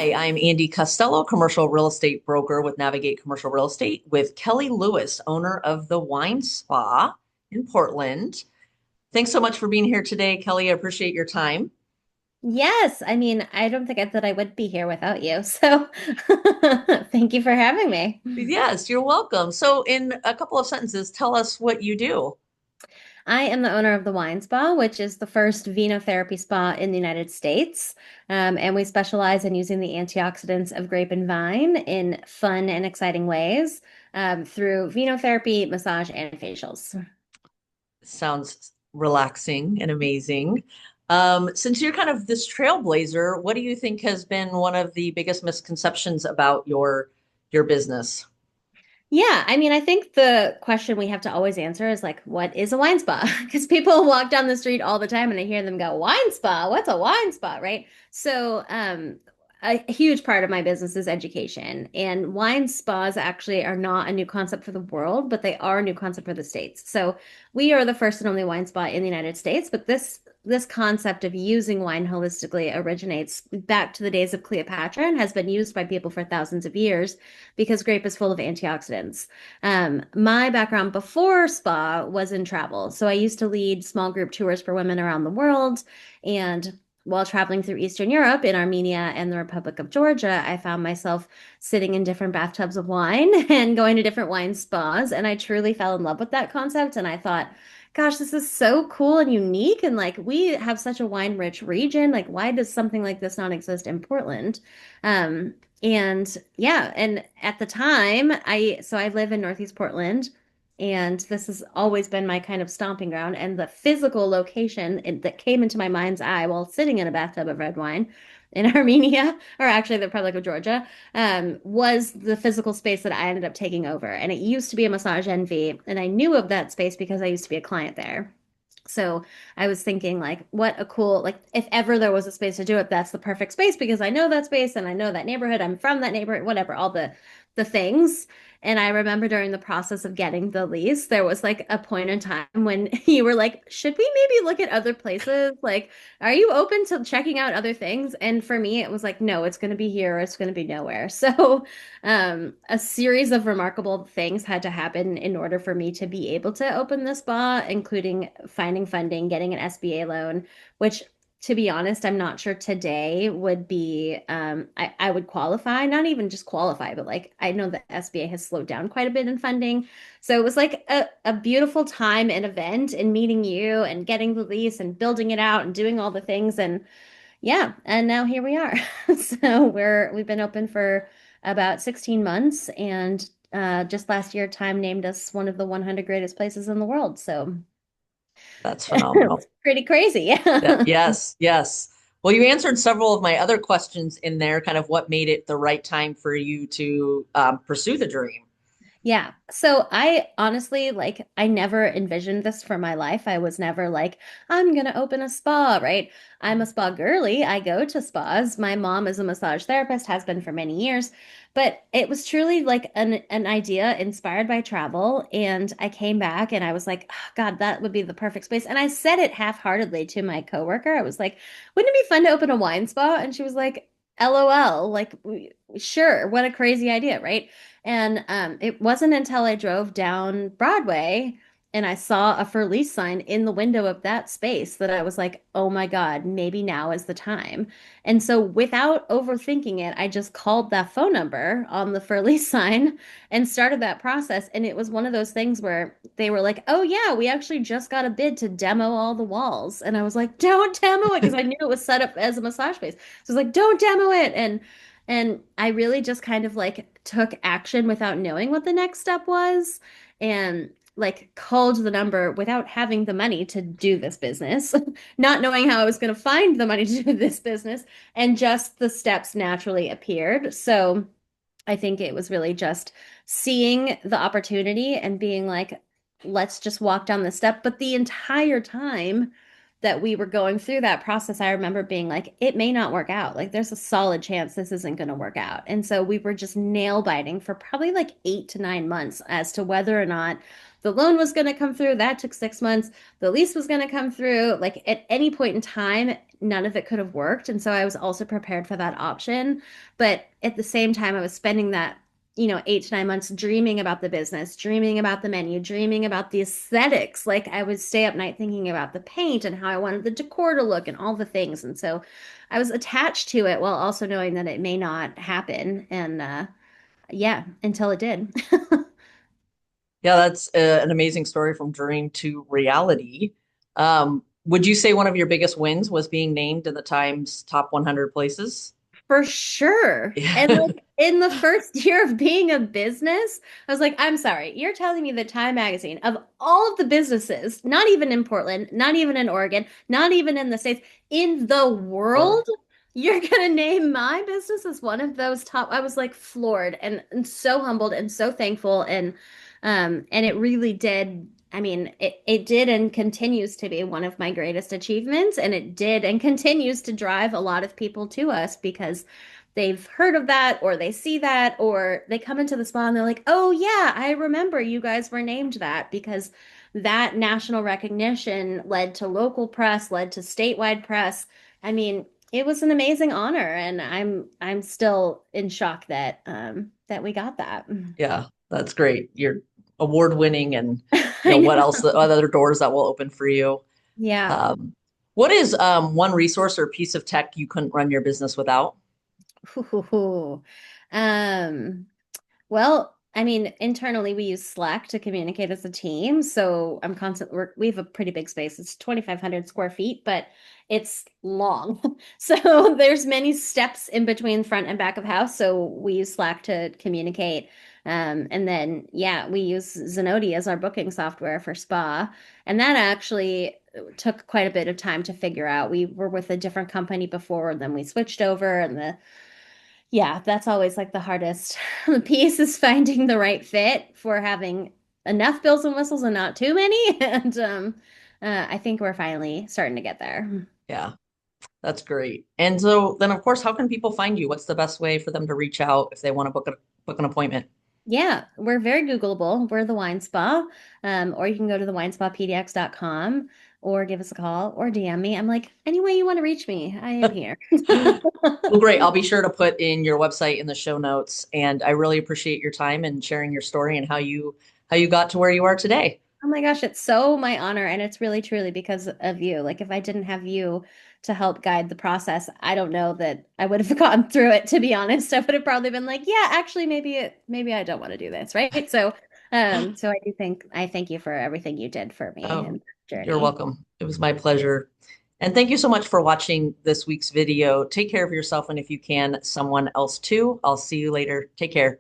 Hi, I'm Andy Costello, commercial real estate broker with Navigate Commercial Real Estate, with Kelly Lewis, owner of the Wine Spa in Portland. Thanks so much for being here today, Kelly. I appreciate your time. Yes, I mean, I don't think that I would be here without you. So thank you for having me. Yes, you're welcome. So, in a couple of sentences, tell us what you do. I am the owner of the Wine Spa, which is the first venotherapy spa in the United States. And we specialize in using the antioxidants of grape and vine in fun and exciting ways through venotherapy, massage, and facials. Sounds relaxing and amazing. Since you're kind of this trailblazer, what do you think has been one of the biggest misconceptions about your business? Yeah, I mean, I think the question we have to always answer is like, what is a wine spa? Because people walk down the street all the time and I hear them go, wine spa? What's a wine spa? Right? So, a huge part of my business is education, and wine spas actually are not a new concept for the world, but they are a new concept for the States. So, we are the first and only wine spa in the United States, but this concept of using wine holistically originates back to the days of Cleopatra and has been used by people for thousands of years because grape is full of antioxidants. My background before spa was in travel. So I used to lead small group tours for women around the world. And while traveling through Eastern Europe in Armenia and the Republic of Georgia, I found myself sitting in different bathtubs of wine and going to different wine spas. And I truly fell in love with that concept. And I thought, gosh, this is so cool and unique. And like, we have such a wine rich region. Like, why does something like this not exist in Portland? And yeah, and at the time, I live in Northeast Portland, and this has always been my kind of stomping ground. And the physical location that came into my mind's eye while sitting in a bathtub of red wine in Armenia, or actually the Republic of Georgia, was the physical space that I ended up taking over. And it used to be a Massage Envy, and I knew of that space because I used to be a client there. So I was thinking like what a cool like if ever there was a space to do it, that's the perfect space because I know that space and I know that neighborhood. I'm from that neighborhood, whatever, all the things. And I remember during the process of getting the lease, there was like a point in time when you were like, should we maybe look at other places? Like, are you open to checking out other things? And for me, it was like, no, it's going to be here, or it's going to be nowhere. So a series of remarkable things had to happen in order for me to be able to open the spa, including finding funding, getting an SBA loan, which to be honest, I'm not sure today would be I would qualify, not even just qualify, but like I know the SBA has slowed down quite a bit in funding. So it was like a beautiful time and event and meeting you and getting the lease and building it out and doing all the things. And yeah, and now here we are. So we've been open for about 16 months, and just last year, Time named us one of the 100 greatest places in the world. So That's it's phenomenal. pretty crazy. That, Yeah. yes, yes. Well, you answered several of my other questions in there, kind of what made it the right time for you to pursue the dream. Yeah. So I honestly, like, I never envisioned this for my life. I was never like, I'm gonna open a spa, right? I'm a spa girly. I go to spas. My mom is a massage therapist, has been for many years. But it was truly like an idea inspired by travel. And I came back and I was like, oh, God, that would be the perfect space. And I said it half-heartedly to my coworker. I was like, wouldn't it be fun to open a wine spa? And she was like, LOL, like, sure, what a crazy idea, right? And it wasn't until I drove down Broadway and I saw a for lease sign in the window of that space that I was like, oh my God, maybe now is the time. And so without overthinking it, I just called that phone number on the for lease sign and started that process. And it was one of those things where they were like, oh yeah, we actually just got a bid to demo all the walls. And I was like, don't demo it because I knew it was set up as a massage space. So I was like, don't demo it. And I really just kind of like took action without knowing what the next step was and like called the number without having the money to do this business, not knowing how I was going to find the money to do this business, and just the steps naturally appeared. So I think it was really just seeing the opportunity and being like, let's just walk down the step. But the entire time, that we were going through that process, I remember being like, it may not work out. Like, there's a solid chance this isn't going to work out. And so we were just nail biting for probably like 8 to 9 months as to whether or not the loan was going to come through. That took 6 months. The lease was going to come through. Like, at any point in time, none of it could have worked. And so I was also prepared for that option. But at the same time, I was spending that, 8 to 9 months dreaming about the business, dreaming about the menu, dreaming about the aesthetics. Like I would stay up night thinking about the paint and how I wanted the decor to look and all the things. And so I was attached to it while also knowing that it may not happen. And yeah, until it did. Yeah, that's an amazing story from dream to reality. Would you say one of your biggest wins was being named in the Times top 100 places? For sure. And Yeah. like in the first year of being a business, I was like, I'm sorry, you're telling me that Time Magazine, of all of the businesses, not even in Portland, not even in Oregon, not even in the States, in the Or world, you're gonna name my business as one of those top. I was like floored and so humbled and so thankful. And it really did. I mean, it did and continues to be one of my greatest achievements. And it did and continues to drive a lot of people to us because they've heard of that or they see that or they come into the spa and they're like, oh, yeah, I remember you guys were named that because that national recognition led to local press, led to statewide press. I mean, it was an amazing honor, and I'm still in shock that that we got that. yeah, that's great. You're award winning and I what know. else, the other doors that will open for you. Yeah. Um, what is one resource or piece of tech you couldn't run your business without? Ooh. Um, well, I mean, internally we use Slack to communicate as a team. So we have a pretty big space. It's 2,500 square feet, but it's long. So there's many steps in between front and back of house. So we use Slack to communicate. And then, yeah, we use Zenoti as our booking software for spa. And that actually took quite a bit of time to figure out. We were with a different company before, and then we switched over, and yeah, that's always like the hardest piece is finding the right fit for having enough bells and whistles and not too many. And I think we're finally starting to get there. Yeah, that's great. And so then, of course, how can people find you? What's the best way for them to reach out if they want to book an appointment? Yeah, we're very Googleable. We're the Wine Spa. Or you can go to thewinespa.pdx.com or give us a call or DM me. I'm like, any way you want to reach me, I am here. Well, great. I'll be sure to put in your website in the show notes. And I really appreciate your time and sharing your story and how you got to where you are today. Oh my gosh, it's so my honor, and it's really truly because of you. Like if I didn't have you to help guide the process, I don't know that I would have gone through it, to be honest. I would have probably been like, yeah, actually maybe I don't want to do this, right? So I thank you for everything you did for me Oh, and you're journey. welcome. It was my pleasure. And thank you so much for watching this week's video. Take care of yourself, and if you can, someone else too. I'll see you later. Take care.